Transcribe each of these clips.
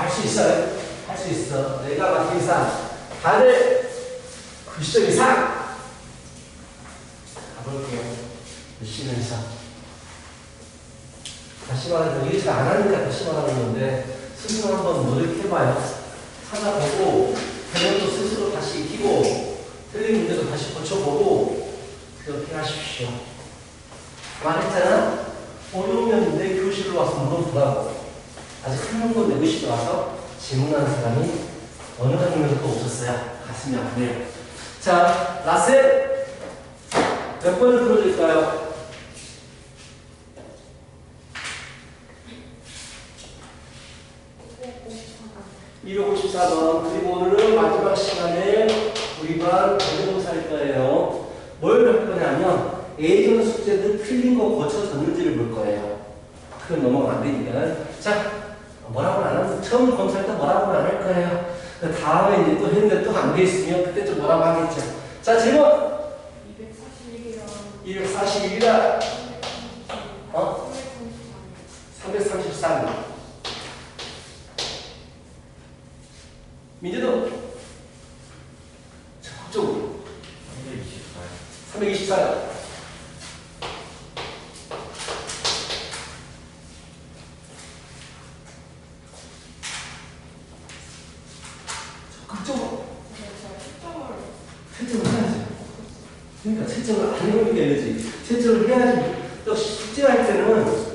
할 수 있어요. 할 수 있어. 내가 맡은 이상 다들 90점 이상 가볼게요. 열심히 해서. 다시 말하면 이게 잘 안 하니까 다시 말하는 건데 스스로 한번 노력해봐요. 찾아보고 되는 또 스스로 다시 익히고 틀린 문제도 다시 고쳐보고 그렇게 하십시오. 말했잖아. 어려우면 내 교실로 와서 물어보라고. 아직 한 명도 내 교실에 와서 질문하는 사람이 어느 학년에도 없었어요. 가슴이 아프네요. 자, 라셀 몇 번을 풀어줄까요? 254번. 그리고 오늘은 마지막 시간에 우리 반 대명사일 거예요. 뭘 할 거냐면 예전 숙제들 틀린 거 고쳐졌는지를 볼 거예요. 그건 넘어가면 안 되니까. 자, 뭐라고는 안 하면 처음 검사할 때 뭐라고는 안 할 거예요. 다음에 이제 또 했는데 또 안 돼 있으면 그때 좀 뭐라고 하겠죠. 자, 질문. 241이라. 333. 민재도. 자, 그쪽으로. 324요. 그쪽으로. 채점을 해야지. 그러니까 채점을 안 해보는 게 아니지. 채점을 해야지. 또 숙제할 때는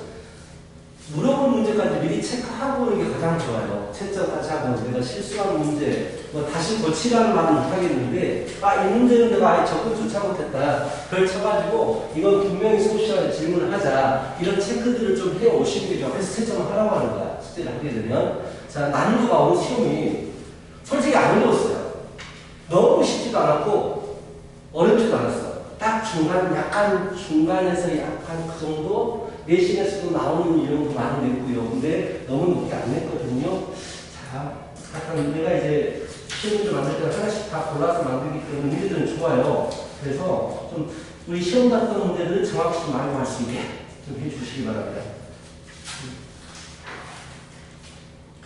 물어본 문제까지 미리 체크하고 오는 게 가장 좋아요. 채점까지 하고 내가 실수한 문제 뭐 다시 고치라는 말은 못하겠는데 이 문제는 내가 아예 접근조차 못했다. 그걸 쳐가지고 이건 분명히 수업 시간에 질문을 하자. 이런 체크들을 좀 해오시는 게 좋아. 그래서 채점을 하라고 하는 거야. 숙제를 하게 되면. 자, 난이도가 오늘 시험이 솔직히 안 어려웠어요. 너무 쉽지도 않았고 어렵지도 않았어. 딱 중간, 약간 중간에서 약간 그 정도 내신에서도 나오는 이름도 많이 냈고요. 근데 너무 높게 안 냈거든요. 자, 약간 내가 이제 시험을 만들 때 하나씩 다 골라서 만들기 때문에 문제들은 좋아요. 그래서 좀 우리 시험 같은 문제들은 정확히 좀 알고 갈 수 있게 좀 해주시기 바랍니다.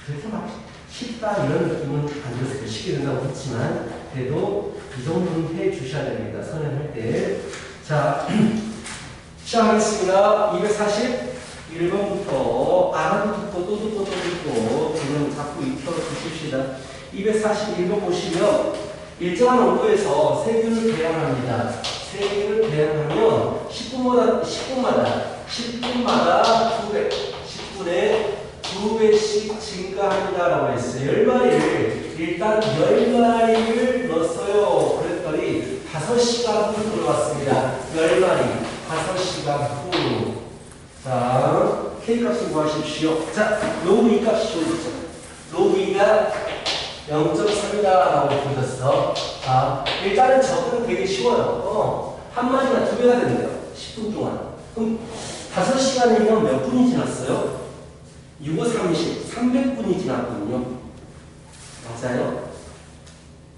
그래서 막 쉽다 이런 느낌은 안 들어서 쉽게 된다고 했지만 그래도 이 정도는 해 주셔야 됩니다. 선행할 때. 자, 시작하겠습니다. 241번부터 알아도 듣고 또 듣고 또 듣고 저는 자꾸 익혀 주십시다. 241번 보시면 일정한 온도에서 세균을 배양합니다. 세균을 배양하면 10분마다 2배, 10분에 2배씩 증가한다라고 했어요. 10마리를 일단 10마리를 넣었어요. 그랬더니 5시간 후 들어왔습니다. 10마리 5시간 후. 자, K값을 구하십시오. 자, 로그 2값이 주어졌죠. 로그 2가 0.3이다라고 보셨어. 자, 일단은 적은 되게 쉬워요. 한 마리가 2배가 된대요. 10분 동안. 그럼 5시간이면 몇 분이 지났어요? 6, 5, 30, 300분이 지났거든요. 맞아요?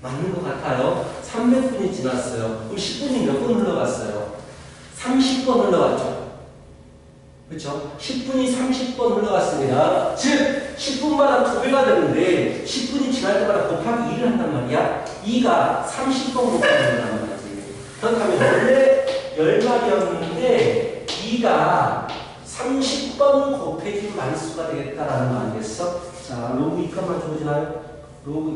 맞는 것 같아요. 300분이 지났어요. 그럼 10분이 몇 분 흘러갔어요? 30번 흘러갔죠. 그렇죠? 10분이 30번 흘러갔습니다. 즉 10분마다 2배가 되는데 10분이 지날 때마다 곱하기 2를 한단 말이야. 2가 30번 곱하기 2를 한단 말이지. 그렇다면 원래 10마리였는데 2가 30번 곱해진 만수가 되겠다라는 거 아니겠어? 자, 로그 2값만 주어지나요? 로그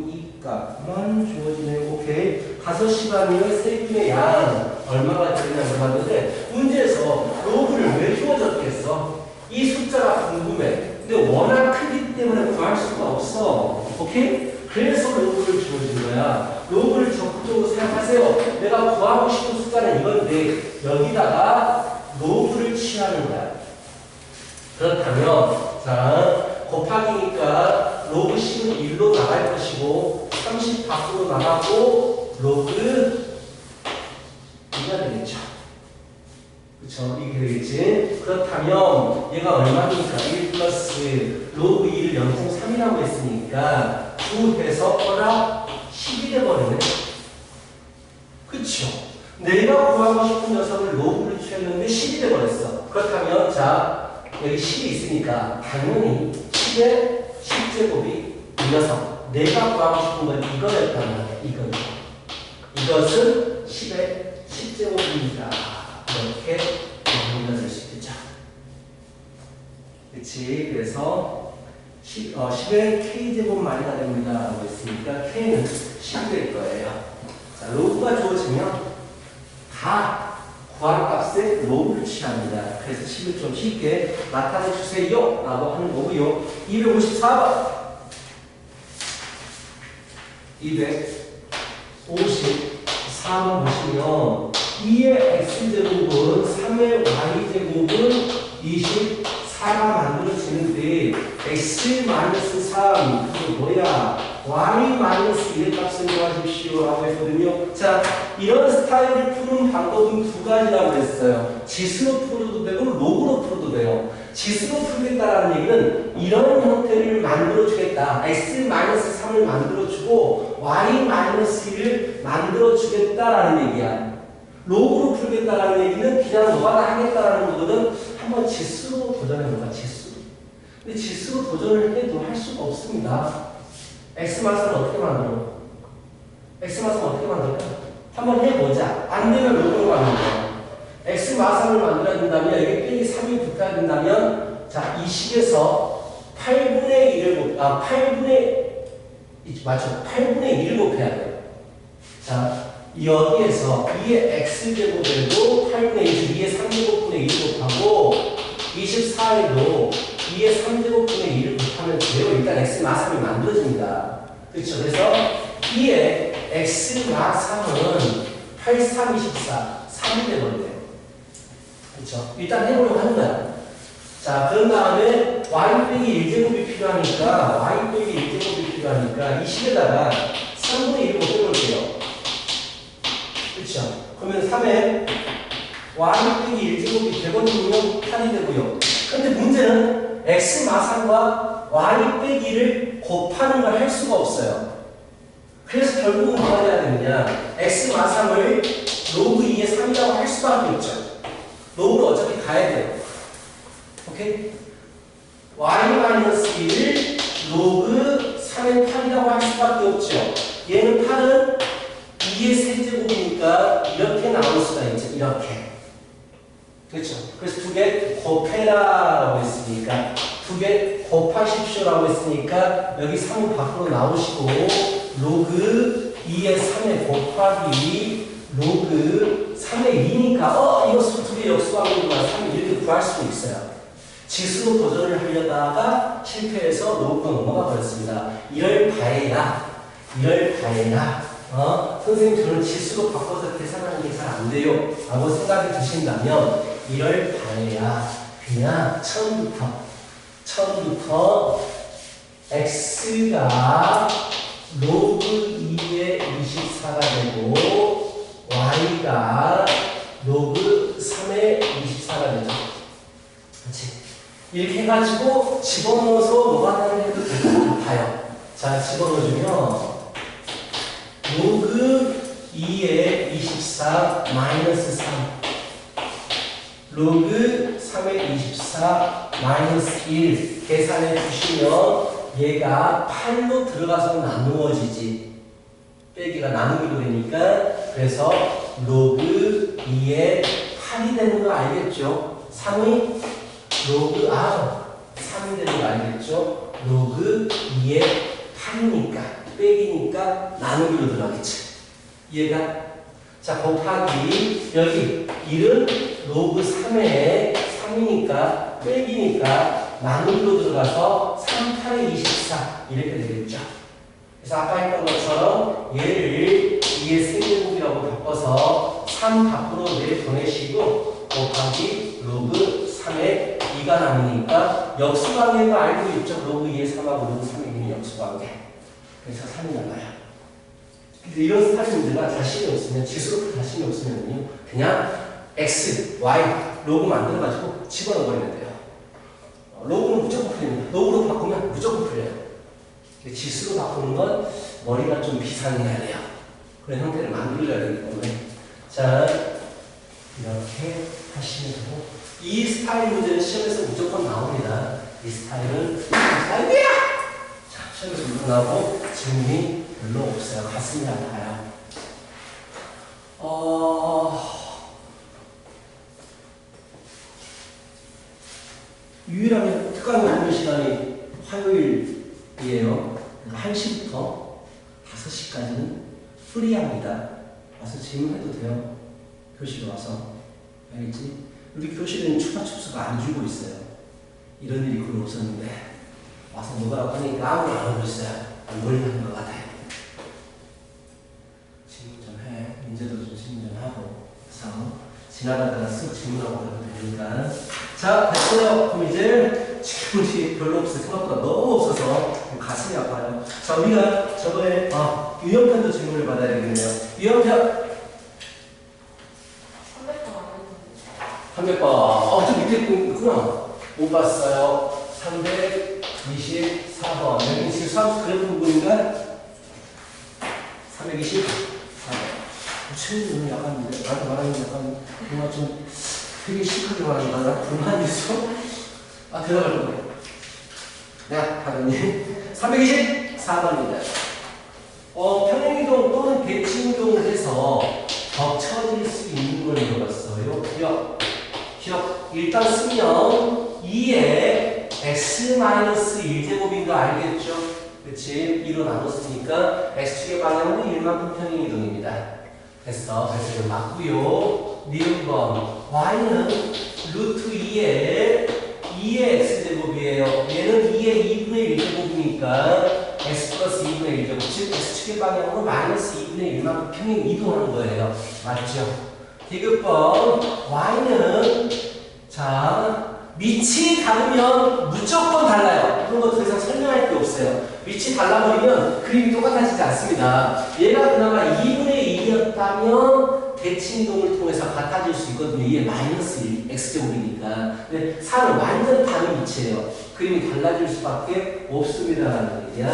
2값만 주어지네요. 오케이. 5시간이면 세균의 양 얼마가 되느냐 물어봤는데 문제에서 로그를 왜 주어졌겠어? 이 숫자가 궁금해. 근데 워낙 크기 때문에 구할 수가 없어. 오케이? 그래서 로그를 주어진 거야. 로그를 적극적으로 생각하세요. 내가 구하고 싶은 숫자는 이건데 여기다가 로그를 취하는 거야. 그렇다면 자 곱하기니까 로그 10은 1로 나갈 것이고 30 밖으로 나가고 로그 2가 되겠죠. 그쵸? 이게 되겠지. 그렇다면 얘가 얼마니까 1 플러스 로그 2를 0.3이라고 했으니까 9 해서 허락 10이 돼버리네. 그쵸? 내가 구하고 싶은 녀석을 로그를 취했는데 10이 돼버렸어. 그렇다면 자 여기 10이 있으니까 당연히 10의 10제곱이 돌려서 내가 구하고 싶은 건 이거였단 말이야. 이것은 10의 10제곱입니다. 이렇게 만들어낼 수 있겠죠. 그치? 그래서 10의 k제곱 마이가 됩니다. 라고 했으니까 k는 10이 될 거예요. 자, 로그가 주어지면 다 구할 값에 로그를 취합니다. 그래서 10을 좀 쉽게 나타내 주세요. 라고 하는 거고요. 254번. 254번 보시면 2의 x제곱은 3의 y제곱은 24가 만들어지는데 x-3 그게 뭐야? y-1의 값을 구하십시오 라고 했거든요. 자, 이런 스타일을 푸는 방법은 두 가지라고 했어요. 지수로 풀어도 되고 로그로 풀어도 돼요. 지수로 풀겠다라는 얘기는 이런 형태를 만들어주겠다. x-3을 만들어주고 y-1을 만들어주겠다라는 얘기야. 로그로 풀겠다라는 얘기는 그냥 너가 다 하겠다라는 거거든. 한번 지수로 도전해볼까? 지수. 근데 지수로 도전을 해도 할 수가 없습니다. x마스는 어떻게 만들어? x마스는 어떻게 만들까? 한번 해보자. 안 되면 로그로 만들어. x마스를 만들어야 된다면 여기 빼기 3이 붙어야 된다면 자, 이 식에서 8분의 1을 8분의 1을 곱해야 돼요. 자, 여기에서 2의 x제곱에도 8분의 1, 2의 3제곱분의 1을 곱하고 24에도 2의 3제곱분의 1을 곱하면 돼요. 일단 x마3이 만들어집니다. 그렇죠? 그래서 2의 x마3은 8, 3, 24, 3이 되거든요. 그렇죠? 일단 해보려고 하는 거야. 자, 그런 다음에 y 빼기 1제곱이 필요하니까 y 빼기 1제곱이 필요하니까 이 식에다가 3분의 1을 곱해볼게요. 그렇죠? 그러면 3에 y 빼기 1제곱이 되거든요. 8이 되고요. 근데 문제는 x마삼과 y 빼기를 곱하는 걸 할 수가 없어요. 그래서 결국은 뭐가 해야 되느냐? x마삼을 로그 2의 3이라고 할 수밖에 없죠. 로그로 어차피 가야 돼요. 오케이? y-1 로그 3의 8이라고 할 수밖에 없죠. 얘는 8은 2의 세제곱이니까 이렇게 나올 수가 있죠. 이렇게. 그렇죠? 그래서 두 개 곱해라라고 했으니까 두 개 곱하십시오라고 했으니까 여기 3은 밖으로 나오시고 로그 2의 3의 곱하기 로그 3의 2니까 이거 두 개 역수하고만 3을 이렇게 구할 수도 있어요. 지수로 도전을 하려다가 실패해서 로그가 넘어가 버렸습니다. 이럴 바에야 선생님 저는 지수로 바꿔서 계산하는 게 잘 안 돼요 라고 생각이 드신다면 이럴 바에야 그냥 처음부터 x가 로그 2의 24가 되고 y가 로그 3의 24가 되죠. 그렇지? 이렇게 해가지고 집어넣어서 노가다를 해도 될 것 같아요. 자, 집어넣어주면 로그 2의 24 마이너스 3 로그 3의 24 마이너스 1 계산해 주시면 얘가 8로 들어가서 나누어지지. 빼기가 나누기로 되니까 그래서 로그 2의 8이 되는 거 알겠죠? 3이 로그 3이 되는 거 알겠죠? 로그 2의 8이니까 빼기니까 나누기로 들어가겠지. 얘가 자 곱하기 여기 1은 로그 3의 3이니까 빼기니까 나누기로 들어가서 3, 8의 24 이렇게 되겠죠. 그래서 아까 했던 것처럼 얘를 2의 세제곱이라고 바꿔서 3 밖으로 내보내시고 곱하기 로그 3의 2가 남으니까 역수관계가 알고 있죠. 로그 2의 3하고 로그 3의 2는 역수관계. 그래서 3이 나와요. 근데 이런 스타일 문제가 자신이 없으면, 지수로 자신이 없으면요, 그냥 x, y, 로그 만들어가지고 집어넣어버리면 돼요. 로그는 무조건 풀립니다. 로그로 바꾸면 무조건 풀려요. 지수로 바꾸는 건 머리가 좀 비상해야 돼요. 그런 형태를 만들어야 되기 때문에. 자, 이렇게 하시면 되고, 이 스타일 문제는 시험에서 무조건 나옵니다. 이 스타일은, 아이고야! 자, 시험에서 물어나고 질문이 별로 없어요. 같습니다. 같아요. 유일하게 특강이 없는 시간이 화요일이에요. 1시부터 5시까지는 프리합니다. 와서 질문해도 돼요. 교실에 와서. 알겠지? 우리 교실에는 추가춥수가 안 주고 있어요. 이런 일이 거의 없었는데 와서 뭐라고 하니까 아무도 안 오고 있어요. 놀리는 것 같아요. 질문 좀 해. 민재도 좀 질문 좀 하고. 그래서 지나가다가 쓱 질문하고 그러면 되니까. 자, 됐어요. 그럼 이제 질문이 별로 없어요. 생각보다 너무 없어서 가슴이 아파요. 자, 우리가 저번에 유형편도 질문을 받아야 되겠네요. 유형편. 300번. 저 밑에 있구나. 못 봤어요. 324번. 여기 지금 수학수 그래프 부분인가? 324번. 최근에 약간, 나한테 말하는 게 약간, 뭔가 좀 되게 시크하게 말하는 거야. 불만이 있어? 들어갈 거예요. 네, 가르님. 324번입니다. 평행이동 또는 대칭이동을 해서 겹쳐질 수 있는 걸 물어봤어요. 기억. 일단 쓰면 2에 x-1제곱인 거 알겠죠? 그치? 2로 나눴으니까 x축의 방향으로 1만큼 평행이동입니다. 됐어. 그래서 이거 맞고요. 니은번 y는 루트 2의 x제곱이에요. 얘는 2의 2분의 1제곱이니까 x 플러스 2분의 1제곱, 즉 x축의 방향으로 마이너스 2분의 1만큼 평행 이동하는 거예요. 맞죠? 디귿번 y는 자 밑이 다르면 무조건 달라요. 이런 거 더 이상 설명할 게 없어요. 밑이 달라버리면 그림이 똑같아지지 않습니다. 얘가 그나마 2분의 1이었다면 대칭이동을 통해서 같아질 수 있거든요. 이게 마이너스 1, x제곱이니까. 근데 4는 완전 다른 위치예요. 그림이 달라질 수밖에 없습니다라는 얘기야.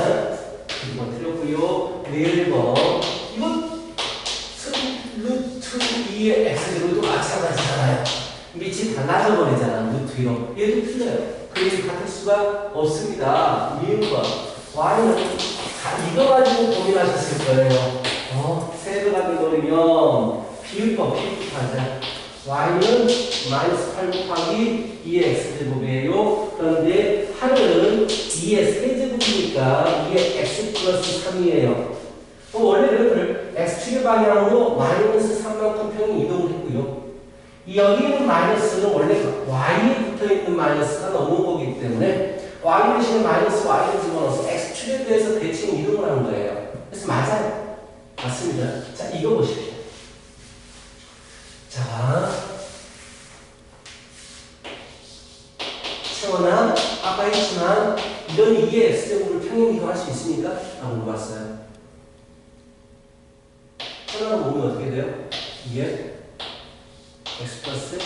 1번 틀렸고요. 1번 이건 루트 2의 x제곱도 마찬가지잖아요. 밑이 달라져 버리잖아. 루트 2로. 얘도 틀려요. 그림이 같을 수가 없습니다. 미음과 y는 이거 가지고 고민하셨을 거예요. 세로 가져버리면 비율법 하자. y는 마이너스 8 곱하기 2의 x제곱이에요. 그런데 8은 2의 세제곱이니까 2의 x 플러스 3이에요. 원래 이것을 x축의 방향으로 마이너스 3만큼 평행 이동을 했고요. 여기 있는 마이너스는 원래 y에 붙어있는 마이너스가 넘은 거기 때문에 y 대신에 마이너스 y를 집어넣어서 x축에 대해서 대칭 이동을 하는 거예요. 그래서 맞아요. 맞습니다. 자, 이거 보십시오. 자, 채원아, 아까 했지만 이런 2의 x제곱을 평행 이동할 수 있습니까? 라고 물어봤어요. 하나로 모으면 어떻게 돼요? 2의 x 플러스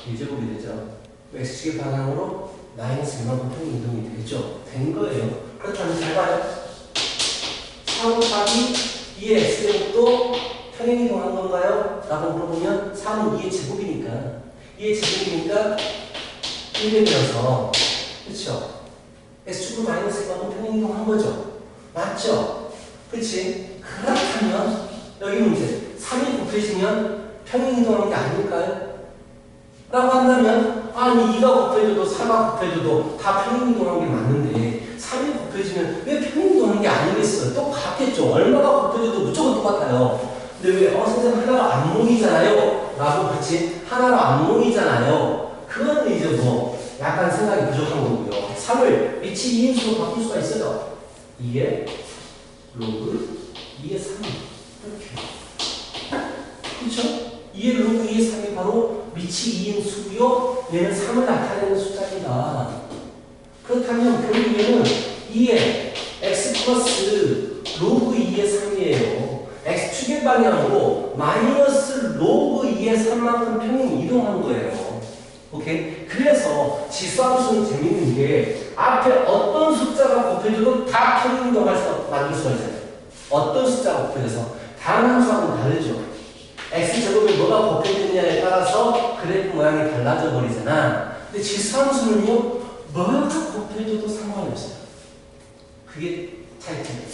1제곱이 되죠. x축의 방향으로 마이너스 1만큼 평행 이동이 되죠. 된 거예요. 그렇다면 잘 봐요. 4 곱하기 2의 x제곱도 평행 이동한 건가요? 라고 물어보면 3은 2의 제곱이니까 2의 제곱이니까 1이어서 그렇죠? x축은 마이너스 1만큼 평행 이동한 거죠. 맞죠? 그렇지? 그렇다면 여기 문제 3이 곱해지면 평행이동하는 게 아닐까요? 라고 한다면 아니 2가 곱해져도 4가 곱해져도 다 평행이동하는 게 맞는데 3이 곱해지면 왜 평행이동하는 게 아니겠어요? 똑같겠죠. 얼마가 곱해져도 무조건 똑같아요. 근데 왜 선생님 하나로 안 모이잖아요. 라고 그렇지 하나로 안 모이잖아요. 그건 이제 뭐 약간 생각이 부족한 거고요. 3을 밑이 2인수로 바꿀 수가 있어요. 2의 로그 2의 3 이렇게 그렇죠? 2의 로그 2의 3이 바로 밑이 2인 수고요. 얘는 3을 나타내는 숫자입니다. 그렇다면 결국에는 2의 x 플러스 로그 2의 3이에요. x축의 방향으로 마이너스 로그 2의 3만큼 평행 이동한 거예요. 오케이? 그래서 지수함수는 재밌는 게 앞에 어떤 숫자가 곱해져도 다 평행 이동할 수 만들 수가 있어요. 어떤 숫자가 곱해져서 다른 함수하고는 다르죠. x제곱에 뭐가 곱해지느냐에 따라서 그래프 모양이 달라져 버리잖아. 근데 지수함수는요, 뭐가 곱해져도 상관이 없어요. 그게 타이틀이에요.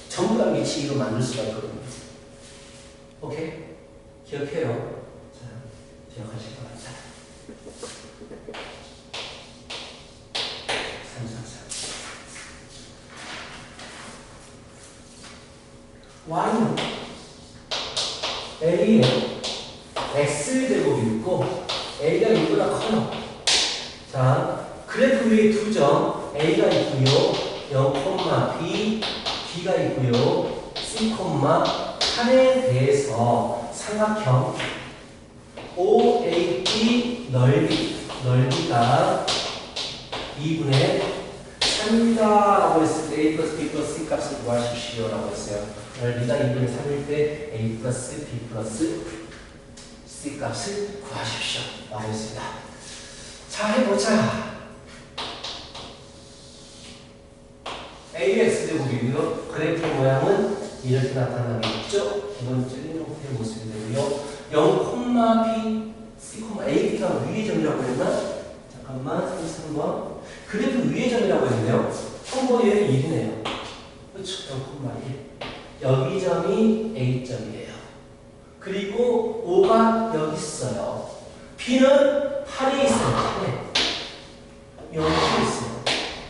전부 다 미치기로 만들 수가 있거든요. 오케이? 기억해요. 자, 기억하실 것 같아. 333. y는 a에 x제곱이 있고 a가 6보다 커요. 자, 그래프 위에 두 점 a가 있고요. 0, b, b가 있고요. c, 8에 대해서 삼각형 OAB 넓이가 2분의 3이다 라고 했을 때 a 플러스 b 플러스 c 값을 구하십시오 라고 했어요. 넓이가 2분의 3일 때 a 플러스 b 플러스 c 값을 구하십시오 라고 했습니다. 자, 해보자. AX제곱이고요. 그래프 모양은 이렇게 나타나겠죠? 기본적인 형태의 모습이 되고요. 0, B, C, AB가 위의 점이라고 했나? 잠깐만, 3번. 그래프 위의 점이라고 했는데요. 참고 얘는 1이네요. 그렇죠? 0,1. 여기 점이 A점이에요. 그리고 5가 여기 있어요. B는 8에 있어요. 8에. 여기 있어요.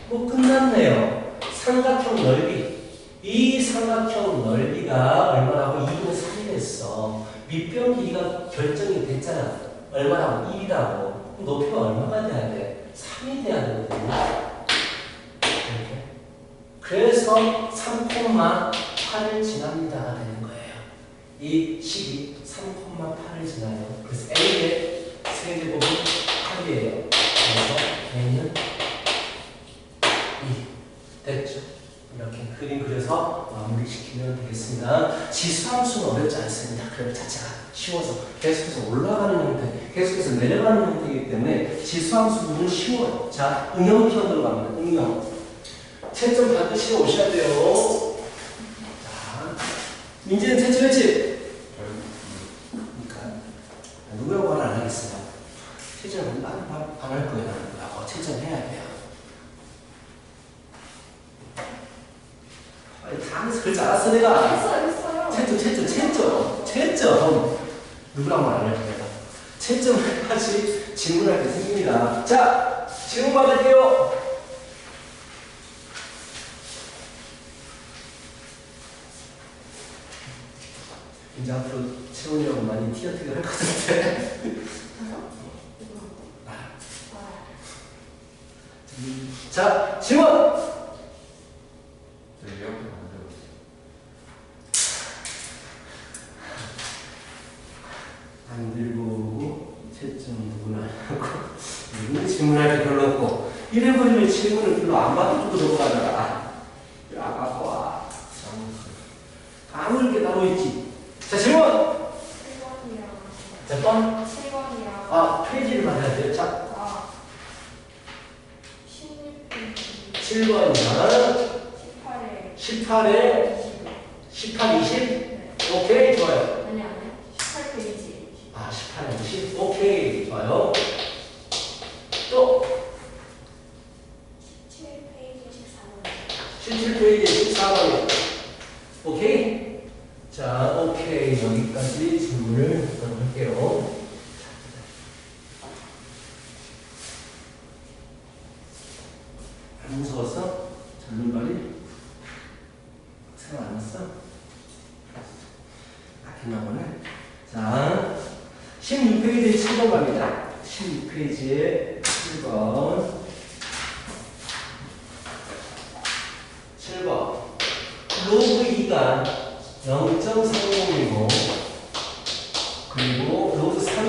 뭐 끝났네요. 삼각형 넓이. 이 삼각형 넓이가 얼마라고? 2분의 3이 됐어. 밑변 길이가 결정이 됐잖아. 얼마라고? 1이라고. 높이가 얼마가 돼야 돼? 3이 돼야 되거든요. 이렇게. 그래서 3,8을 지납니다가 되는 거예요. 이 식이 3,8을 지나요. 그래서 A의 세제곱은 8이에요. 그래서 A는 2. 됐죠? 이렇게 그림 그려서 마무리시키면 되겠습니다. 지수함수는 어렵지 않습니다. 그래프 자체가 쉬워서 계속해서 올라가는 형태, 계속해서 내려가는 형태이기 때문에 지수함수 부분은 쉬워요. 자, 응용편으로 갑니다. 응용. 채점 반드시 오셔야 돼요. 자, 민지는 채점했지? 그러니까 누구라고 하나 안 하겠어요. 채점은 안 할 거예요. 채점해야 돼요. 다 하면서 그럴 줄 알았어 내가. 했어요. 채점 누구랑 말 안 할 거야. 채점을 해야지 질문할 때 생깁니다. 자, 질문 받을게요. 이제 앞으로 채원이하고 많이 티격태격 할 것 같은데. 자, 질문. 안 들고 오고 채점 누구나 하고 누구는 질문할 때 별로 없고 이래버리면 질문을 별로 안 받아주고 넘어가더라. 아까워. 아무렇게 나로 있지. 자, 질문. 7번이요. 몇 번? 7번이요. 아, 페이지를 받아야 돼요. 자, 7번이면 18에 18에 18, 20? 네. 오케이, 좋아요. 아니 18페이지. 아, 18에 20? 오케이, 좋아요. 또 17페이지 14번. 17페이지 14번이요. 오케이? 자, 오케이. 여기까지 질문을 할게요. 안 무서웠어? 절름발이? 생각 안 났어? 아꼈나 보네. 자, 16페이지에 7번 갑니다. 16페이지에 7번. 7번. 로그 2가 0.30이고, 그리고 로그 3이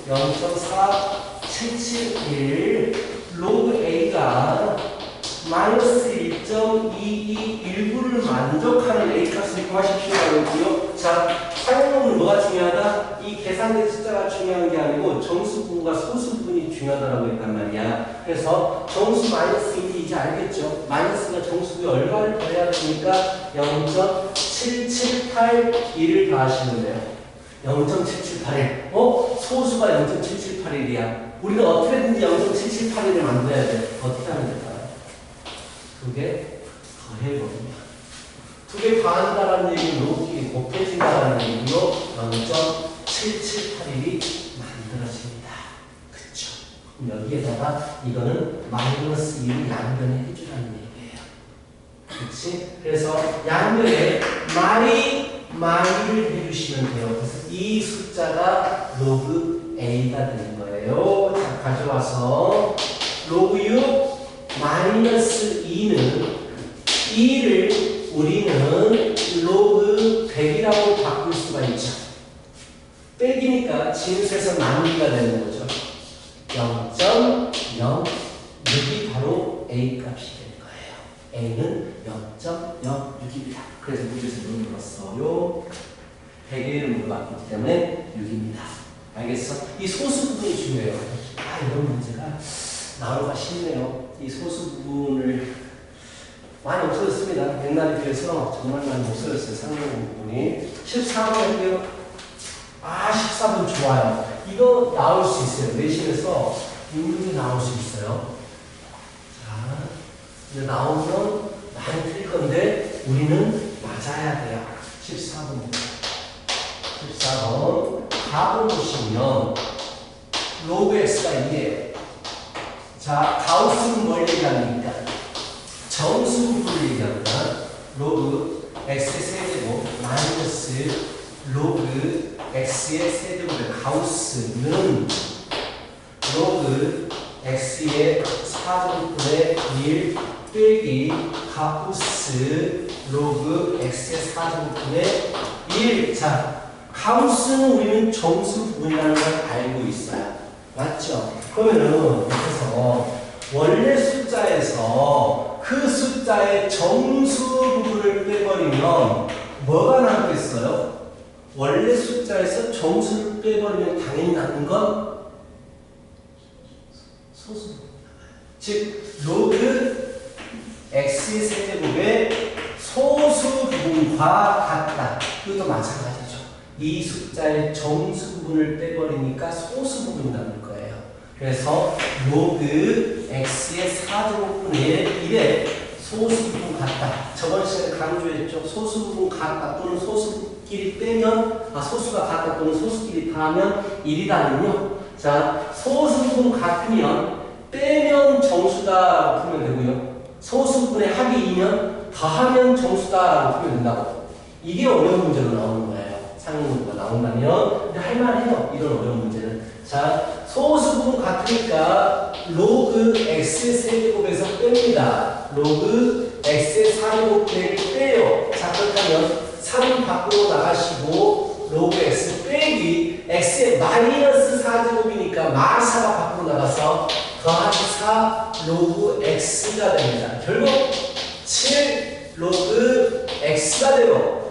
0.4771, 로그 A가 마이너스 1.2219를 만족하는 A 값을 구하십시오라고 했고요. 자, 사용법은 뭐가 중요하다? 이 계산된 숫자가 중요한 게 아니고 정수분과 소수분이 중요하다고 했단 말이야. 그래서 정수 마이너스 1이 이제 알겠죠? 마이너스가 정수에 얼마를 더해야 되니까 0.7781을 더하시면 돼요. 0.778일. 소수가 0.778일이야. 우리는 어떻게든지 0.778일을 만들어야 돼. 어떻게 하면 될까요? 두 개 더해보면 두 개 더한다라는 얘기는 로끼리 곱해진다라는 얘기로 0.778일이 만들어집니다. 그쵸? 그럼 여기에다가 이거는 마이너스 1을 양변에 해주라는 얘기예요. 그치? 그래서 양변에 마이를 해주시면 돼요. 그래서 이 숫자가 로그 A가 되는 거예요. 자, 가져와서 로그 6 마이너스 2는 2를 우리는 로그 100이라고 바꿀 수가 있죠. 빼기니까 진수에서 나누기가 되는 거죠. 0.06이 바로 A 값이 되는 거예요. A는 0.06입니다. 그래서 문제에서 물었어요. 100의 물어봤기 때문에 6입니다. 알겠어? 이 소수 부분이 중요해요. 이런 문제가 나올까 싶네요. 이 소수 부분을 많이 없어졌습니다. 옛날에 비해서 정말 많이 없어졌어요. 상당 부분이. 14번 할게요. 14번 좋아요. 이거 나올 수 있어요. 내신에서 인문이 나올 수 있어요. 자, 이제 나오면 많이 틀릴 건데 우리는 맞아야 돼요. 14번. 14번. 4번 보시면 로그 x가 2예요. 자, 가우스는 뭘 얘기합니까? 정수 부분을 얘기합니다. 로그 x의 세제곱 마이너스 로그 x의 세제곱의 가우스는 로그 x의 4분의 1 빼기 가우스 로그 x의 4분의 1. 자, 가우스는 우리는 정수 부분이라는 걸 알고 있어요. 맞죠? 그러면은 여기서 원래 숫자에서 그 숫자의 정수 부분을 빼버리면 뭐가 남겠어요? 원래 숫자에서 정수를 빼버리면 당연히 남는 건 소수 부분이 남아요. 즉 로그 x의 세제곱의 소수 부분과 같다. 이것도 마찬가지죠. 이 숫자의 정수 부분을 빼버리니까 소수 부분이 남을 거예요. 그래서 로그 x의 4제곱분의 1의 소수 부분 같다. 저번 시간에 강조했죠. 소수 부분 같다 또는 소수끼리 빼면 소수가 같다 또는 소수끼리 더하면 1이라면요. 자, 소수 부분 같으면 빼면 정수다라고 풀면 되고요. 소수 부분의 합이 2면 더하면 정수다라고 풀면 된다고. 이게 어려운 문제로 나오는 거예요. 상용문제가 나온다면 근데 할만해요. 이런 어려운 문제는. 자, 소수 부분 같으니까 로그 x의 세제곱에서 뺍니다. 로그 x의 4제곱을 빼요. 자, 그렇다면 3 밖으로 나가시고 로그 x 빼기 x의 마이너스 4제곱이니까 마사가 밖으로 나가서 더하기 4 로그 x가 됩니다. 결국 7 로그 x가 돼요.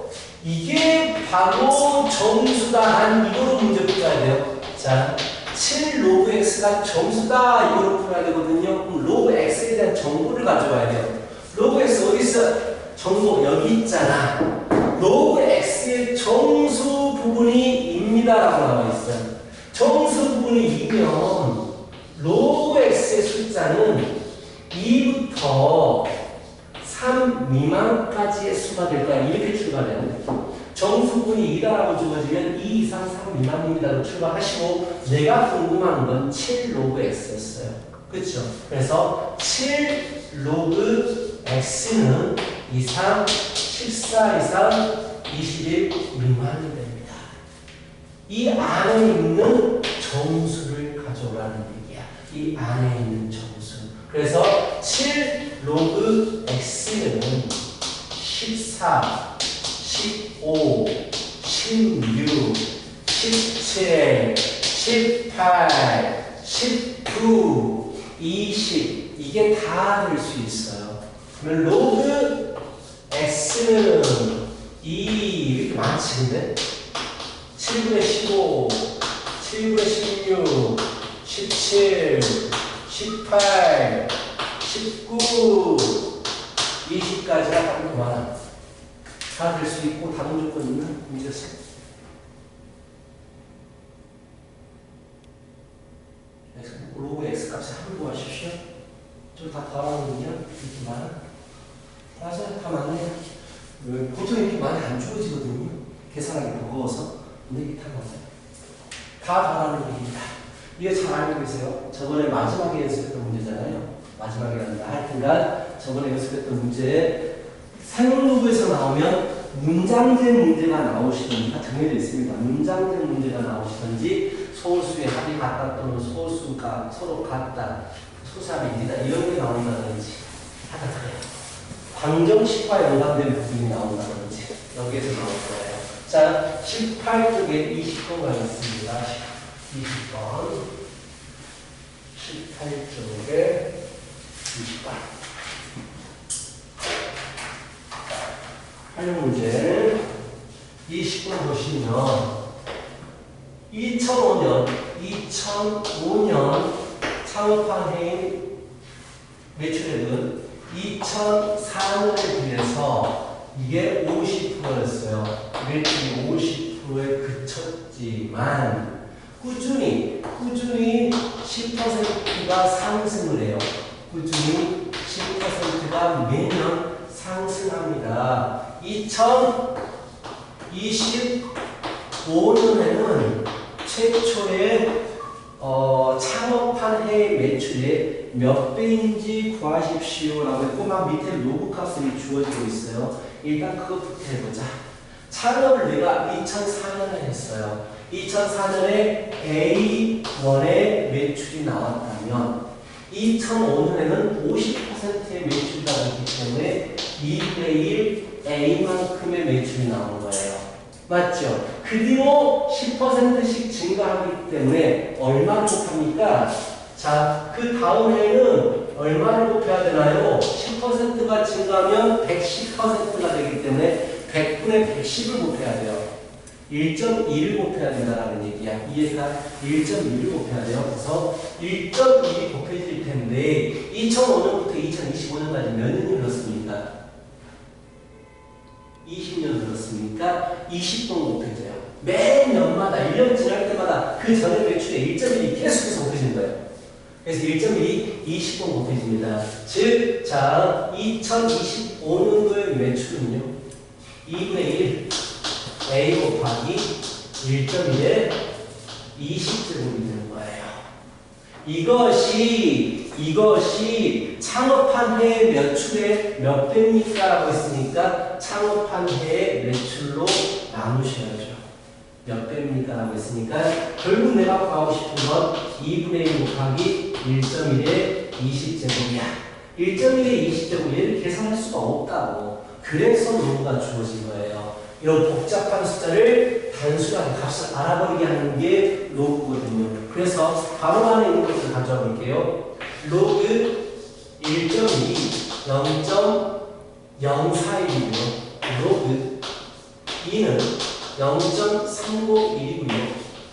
이게 바로 정수다. 이거로 문제 풀어야 돼요. 자, 7 로그 x가 정수다. 이거로 풀어야 되거든요. 그럼 로그 x에 대한 정보를 가져와야 돼요. 로그 x 어디 있어? 정보 여기 있잖아. 로그 x의 정수 부분이 입니다라고 나와 있어요. 정수 부분이 2면 로그 x의 숫자는 2부터 3 미만까지의 수가 될 거야. 이렇게 출발해야 돼. 정수분이 2라고 주어지면 2 이상 3 미만입니다로 출발하시고 내가 궁금한 건 7 로그 x였어요. 그렇죠? 그래서 7 로그 x는 이상 14 이상 21 미만이 됩니다. 이 안에 있는 정수를 가져오라는 얘기야. 이 안에 있는 정수. 그래서 7 로그 x는 14, 15, 16, 17, 18, 19, 20 이게 다 될 수 있어요. 그러면 로그 x는 2 이렇게 많지 근데 7분의 15, 7분의 16, 17, 18, 19, 20까지가 딱 많아. 다 될 수 있고 다른 조건 있는 문제였어요. 로그 x 값에 한번 구하십시오. 좀 다 더하는군요. 이렇게 많아. 맞아요. 다 맞네요. 보통 이렇게 많이 안 주어지거든요. 계산하기 버거워서. 근데 이게 다 맞아요. 다 더하는 얘기입니다. 이거 잘 알고 계세요. 저번에 마지막에 연습했던 문제잖아요. 마지막에 한다. 하여튼간 저번에 연습했던 문제 상용로그에서 나오면 문장제 문제가 나오시든지 다 정해져 있습니다. 문장제 문제가 나오시든지 소수의 합이 같다 또는 소수가 서로 같다, 소수합이 이다 이런 게 나온다든지 하다 그래요. 방정식과 연관된 부분이 나온다든지 여기에서 나올 거예요. 자, 18쪽에 20번 가겠습니다. 20번. 18쪽에 20번. 활용 문제 20번 보시면 2005년 창업한 해인 매출액은 2004년에 비해서 이게 50%였어요. 매출이 50%에 그쳤지만 꾸준히 10%가 상승을 해요. 꾸준히 10%가 매년 상승합니다. 2025년에는 최초의 창업한 해의 매출의 몇 배인지 구하십시오라고 했고 막 밑에 로그 값이 주어지고 있어요. 일단 그것부터 해보자. 창업을 내가 2004년에 했어요. 2004년에 A1의 매출이 나왔다면 2005년에는 50%의 매출이 나왔기 때문에 2분의 1 A만큼의 매출이 나온 거예요. 맞죠? 그 뒤로 10%씩 증가하기 때문에 얼마를 곱합니까? 자, 그 다음 해에는 얼마를 곱해야 되나요? 10%가 증가하면 110%가 되기 때문에 100분의 110을 곱해야 돼요. 1.2를 곱해야 된다는 얘기야. 이해가 1.2를 곱해야 돼요. 그래서 1.2이 곱해질 텐데 2005년부터 2025년까지 몇 년이 흘렀습니까? 20년 흘렀으니까 20번 곱해져요. 매년마다 1년 지날 때마다 그 전에 매출의 1.1이 계속해서 곱해진 거예요. 그래서 1.1이 20번 곱해집니다. 즉, 자, 2025년도의 매출은요. 2분의 1 A 곱하기 1.1에 20제곱이 되는 거예요. 이것이 창업한 해의 매출의 몇 배입니까? 라고 했으니까 창업한 해의 매출로 나누셔야죠. 몇 배입니까? 라고 했으니까 결국 내가 구하고 싶은 건 2분의 1 곱하기 1.1의 20제곱이야. 1.1의 20제곱 얘를 계산할 수가 없다고. 그래서 로그가 주어진 거예요. 이런 복잡한 숫자를 단순하게 값을 알아버리게 하는 게 로그거든요. 그래서 바로 안에 있는 것을 가져와 볼게요. 로그 1.2 0.041이고요. 로그 2는 0.351이고요.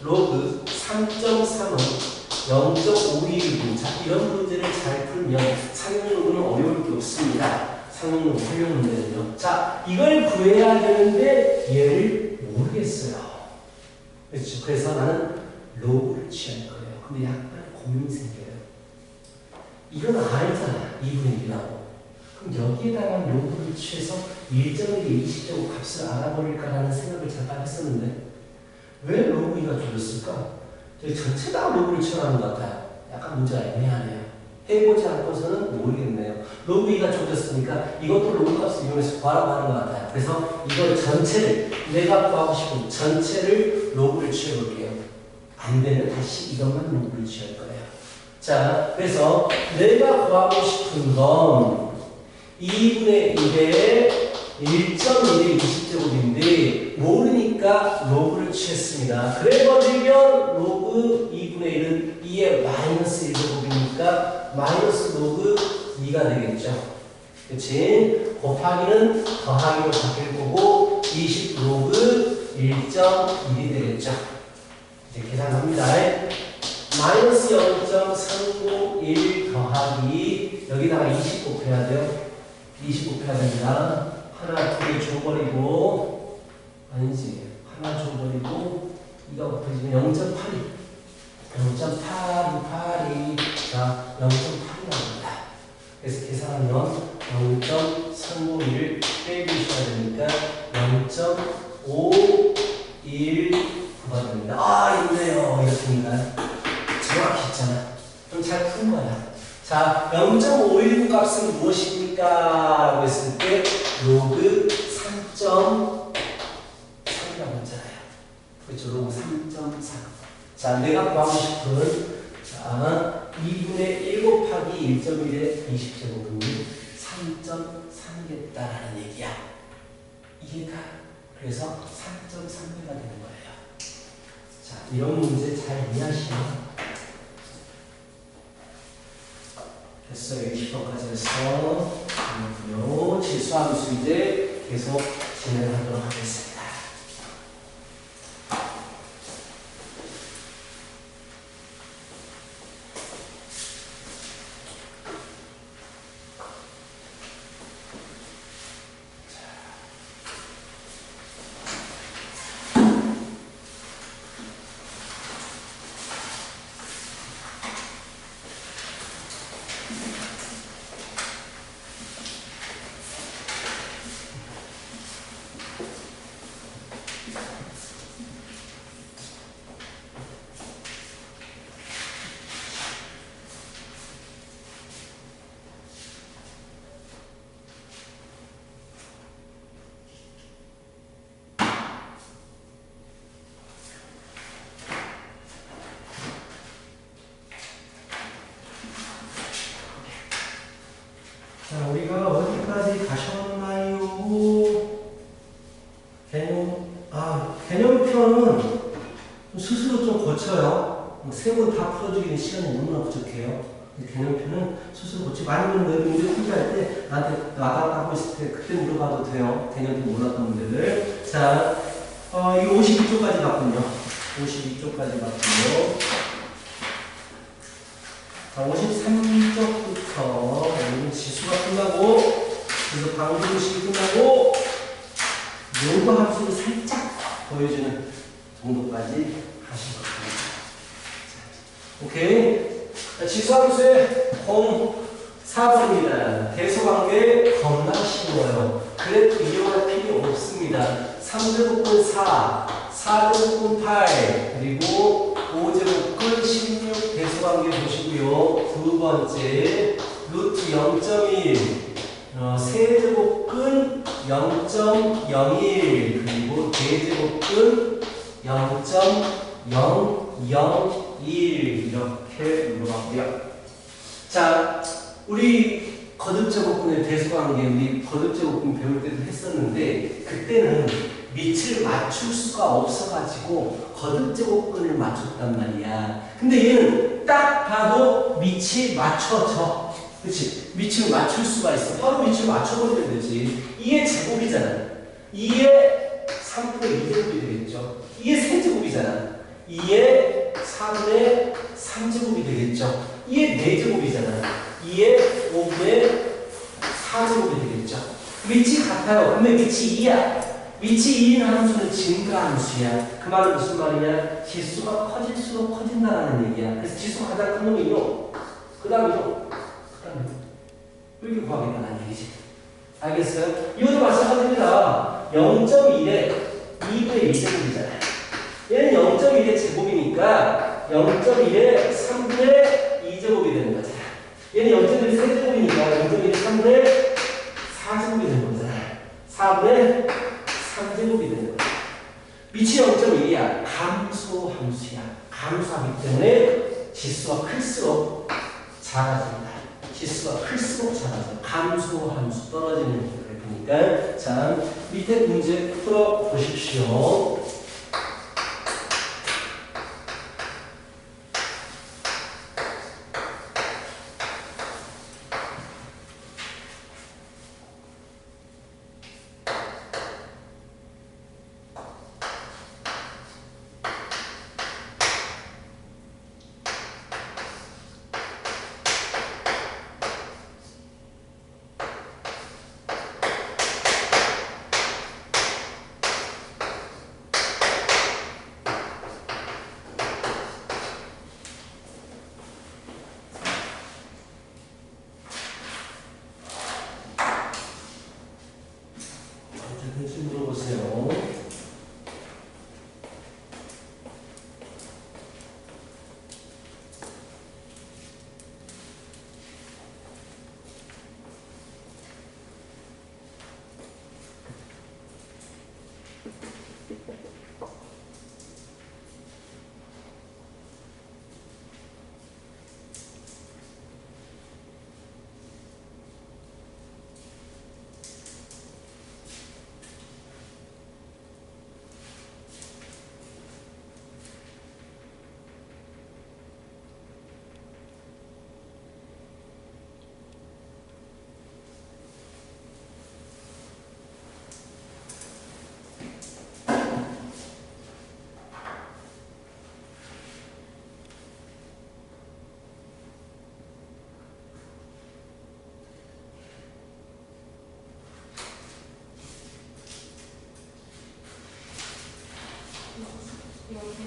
로그 3.3은 0.521이고 자, 이런 문제를 잘 풀면 상용로그는 어려울 게 없습니다. 상용로그 활용 문제는요. 자, 이걸 구해야 되는데 얘를 모르겠어요. 그렇죠. 그래서 나는 로그를 취할 거예요. 근데 약간 고민이 생겨요. 이건 알잖아. 2분의 1이라고. 그럼 여기에다가 로그를 취해서 1.1의 20제곱 값을 알아버릴까라는 생각을 잠깐 했었는데 왜 로그 2가 줄였을까? 저희 전체 다 로그를 취하는 것 같아요. 약간 문제가 애매하네요. 해보지 않고서는 모르겠네요. 로그 2가 좁혔으니까 이것도 로그 값을 이용해서 구하라고 하는 것 같아요. 그래서 이걸 전체를, 내가 구하고 싶은 전체를 로그를 취해볼게요. 안 되면 다시 이것만 로그를 취할 거예요. 자, 그래서 내가 구하고 싶은 건 2분의 1에 1.1의 20제곱인데 모르니까 로그를 취했습니다. 그래버리면 로그 2분의 1은 2의 마이너스 1제곱이니까 마이너스 로그 2가 되겠죠. 그치? 곱하기는 더하기로 바뀔 거고 20 로그 1.1이 되겠죠. 이제 계산합니다. 마이너스 0.351 더하기 여기다가 20 곱해야 돼요. 20 곱해야 됩니다. 하나, 두 개 줘버리고 아니지. 하나 줘버리고 이거 곱해지면 0.82 자, 0.8이 나옵니다. 그래서 계산하면 0.351 0.519가 됩니다. 아, 있네요. 이렇습니다. 정확히 있잖아. 그럼 잘 푼 거야. 자, 0.519 값은 무엇입니까? 라고 했을 때 로그 3.3이라고 했잖아요. 그렇죠. 로그 3.3. 자, 내가 구하고 싶은 자, 2분의 1 곱하기 1.1의 20제곱은 3.3이겠다라는 얘기야. 이해가? 그래서 3.3배가 되는 거예요. 자, 이런 문제 잘 이해하시면 됐어요. 20번까지 해서 그렇고요. 지수함수 이제 계속 진행하도록 하겠습니다. 자, 우리가 어디까지 가셨나요? 개념표는 스스로 좀 고쳐요. 세 번 다 풀어주기는 시간이 너무나 부족해요. 개념표는 스스로 고치고 아니면 문제 풀이할 때 나한테 와닿다 하고 있을 때 그때 물어봐도 돼요. 개념표 몰랐던 문제들. 자, 이거 52쪽까지 봤군요. 52쪽까지 봤고요. 자, 53쪽부터 여기는 지수가 끝나고 그래서 방정식이 끝나고 요거 함수를 살짝 보여주는 정도까지 하신 겁니다. 오케이. 지수함수의 04번입니다. 대소관계 겁나 쉬워요. 그래프 이용할 필요 없습니다. 3제곱근 4, 4제곱근 8, 그리고 5제곱근 16 대소관계 보시고요. 두 번째, 루트 0.1, 세제곱근 0.01, 그리고 대제곱근 0.001 이렇게 물어봤고요. 자, 우리 거듭제곱근의 대소관계 우리 거듭제곱근 배울 때도 했었는데 그때는 밑을 맞출 수가 없어가지고 거듭제곱근을 맞췄단 말이야. 근데 얘는 딱 봐도 밑이 맞춰져. 그치? 밑을 맞출 수가 있어. 바로 밑을 맞춰버리면 되지. 이게 제곱이잖아. 이게 3분의 2제곱이 되겠죠. 이게 세제곱이잖아. 이게 4분의 3제곱이 되겠죠. 이게 4제곱이잖아. 이게 5분의 4제곱이 되겠죠. 밑이 같아요. 근데 밑이 2야. 밑이 2인 함수는 증가함수야. 그 말은 무슨 말이냐? 지수가 커질수록 커진다는 얘기야. 그래서 지수가 가장 큰 놈이 1호. 그 다음에 1호. 이렇게 구하겠다는 얘기지. 알겠어요? 이것도 마찬가지입니다. 0.1에 2분의 1제곱이잖아요. 얘는 0.1의 제곱이니까 0.1에 3분의 2제곱이 되는 거잖아. 얘는 0.1의 세제곱이니까 0.1의 3분의 4제곱이 되는 거잖아. 4분의 3제곱이 되는 거야. 밑이 0.1이야. 감소함수야. 감소하기 때문에 지수가 클수록 작아집니다. 지수가 클수록 작아져. 감소함수 떨어지는 그래프니까. 자, 밑에 문제 풀어 보십시오.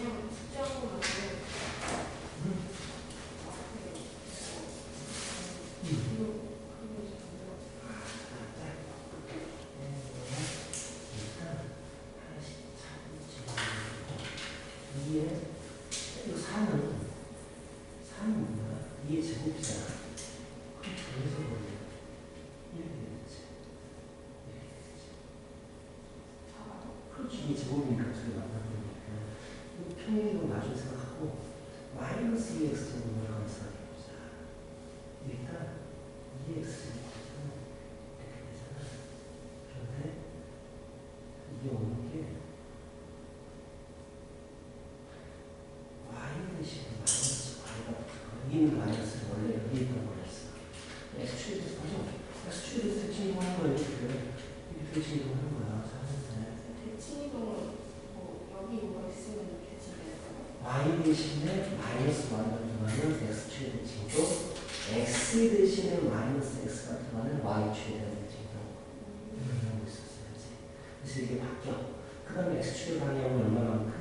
그냥 숙제한 거만 돼. 이게 이거 4는 뭐야? 2의 제곱이잖아. 그럼 여기서 뭐냐? 이렇게 되겠지. 그렇지. 2의 제곱이니까 저기 만나보니까 평행이로 나중에 생각하고 마이너스 2x 제곱을 한번 생각해보자. 일단 2x 제곱은 이렇게 되잖아. 그런데 이게 오는 게 y 대신에 마이너스 y가 붙어. 여기는 마이너스 원래 여기 있던 거였어. x축에 대해서 보죠. x축에 대해서 대칭 이동하는 거예요. 이렇게 대칭 이동하는 거야. 대칭 이동은 뭐 여기 뭐가 있으면 대칭돼요? y 대신에 마이너스 y가 들어가면 x축에 대칭이고 x 대신에 마이너스 x가 들어가면 y축에 대한 대칭이고 이런 거 있었어야지. 그래서 이게 바뀌어. 그 다음에 x축의 방향은 얼마만큼?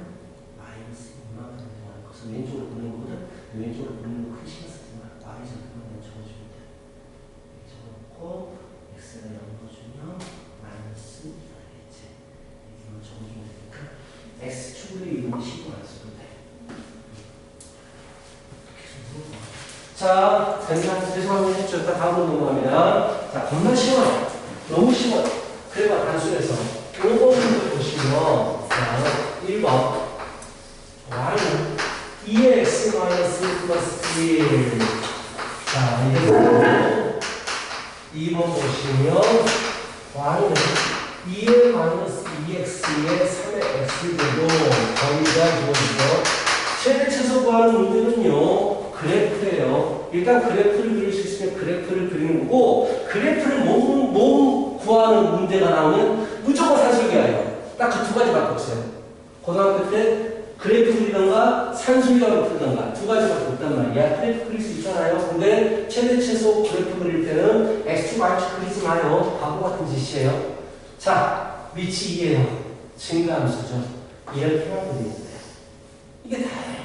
마이너스 이만큼 들어가는 거. 그래서 왼쪽으로 보는 거보다 왼쪽으로 보는 거 큰 신경 쓰지 마. y절표만 그냥 적어주면 돼. 이렇게 적어놓고 x가 0 넣어주면 마이너스 2가 되겠지. 이렇게 적어주면 되니까 x축으로 이동이 신경 안 써도 돼. 자, 죄송합니다. 했죠. 다음으로 넘어갑니다. 자, 겁나 쉬워요. 너무 쉬워요. 그래봐, 단순해서. 5번 문제 보시면, 자, 1번. y는 2x 마이너스 플러스 1. 자, 이제 2번 보시면, y는 2의 마이너스 2x의 3의 x제곱. 거기가 주어지죠. 최대 최소 구하는 문제는요. 그래프예요. 일단 그래프를 그릴 수 있으면 그래프를 그리는 거고 그래프를 못 구하는 문제가 나오면 무조건 산술기하예요. 딱 그 두 가지밖에 없어요. 고등학교 때 그래프 그리던가 산술기하고 풀던가 두 가지밖에 없단 말이야. 그래프 그릴 수 있잖아요. 근데 최대 최소 그래프 그릴 때는 x축 y축 그리지 마요. 바보 같은 짓이에요. 자, 위치 2예요. 증가함수죠. 이렇게만 그리면 돼요. 이게 다예요.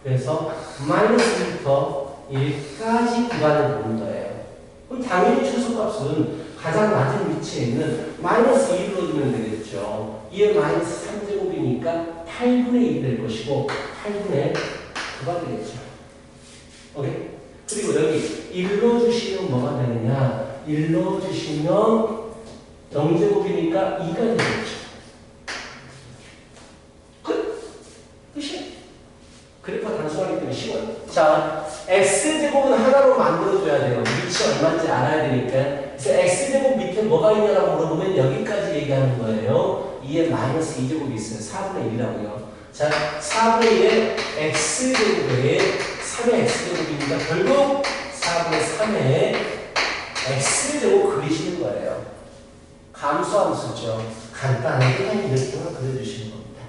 그래서 마이너스 1부터 1까지 구간을 보는 거예요. 그럼 당연히 최소값은 가장 낮은 위치에 있는 마이너스 2로 두면 되겠죠. 2의 마이너스 3제곱이니까 8분의 1이 될 것이고 8분의 9가 되겠죠. 오케이? 그리고 여기 1로 주시면 뭐가 되느냐? 1로 주시면 0제곱이니까 2가 되겠죠. 그래프가 단순하기 때문에 쉬워요. 자, x제곱은 하나로 만들어줘야 돼요. 위치 얼마인지 알아야 되니까. 그래서 x제곱 밑에 뭐가 있냐라고 물어보면 여기까지 얘기하는 거예요. 2에 마이너스 2제곱이 있어요. 4분의 1이라고요. 자, 4분의 1에 x제곱에 3의 x제곱이니까 결국 4분의 3의 x제곱 그리시는 거예요. 감수함수죠. 간단하게 그냥 이렇게만 그려주시는 겁니다.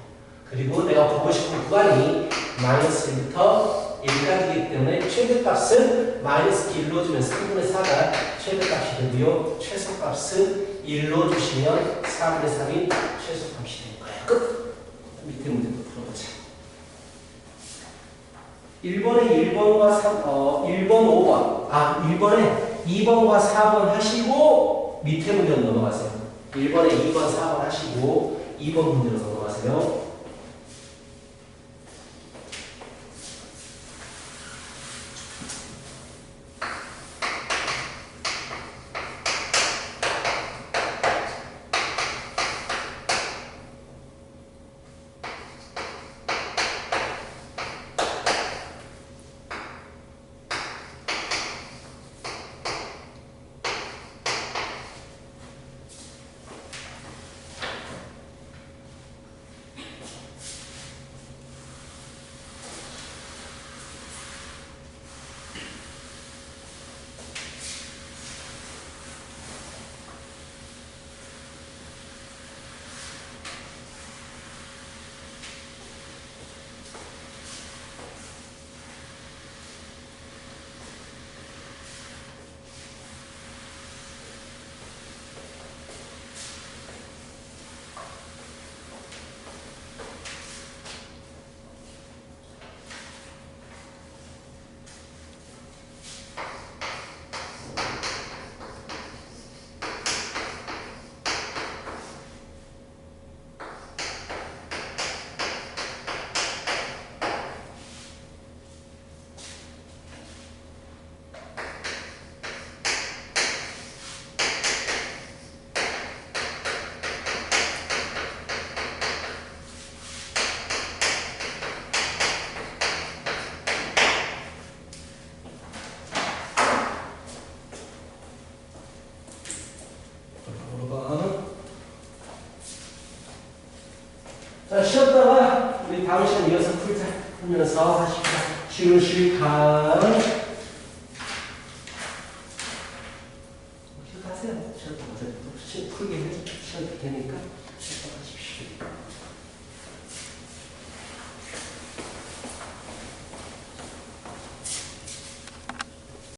그리고 내가 보고 싶은 구간이 마이너스 1부터 1까지이기 때문에 최대값은 마이너스 1로 주면 3분의 4가 최대값이 되고요. 최소값은 1로 주시면 4분의 3이 최소값이 되는 거예요. 끝! 밑에 문제도 풀어보자. 1번에 1번과 1번 5번 1번에 2번과 4번 하시고 밑에 문제로 넘어가세요. 1번에 2번 4번 하시고 2번 문제로 넘어가세요. 작업하십시다. 쉬우실까? 쉬어가세요. 쉬어가세요. 풀게 해. 쉬어도 되니까 쉬어가십시오.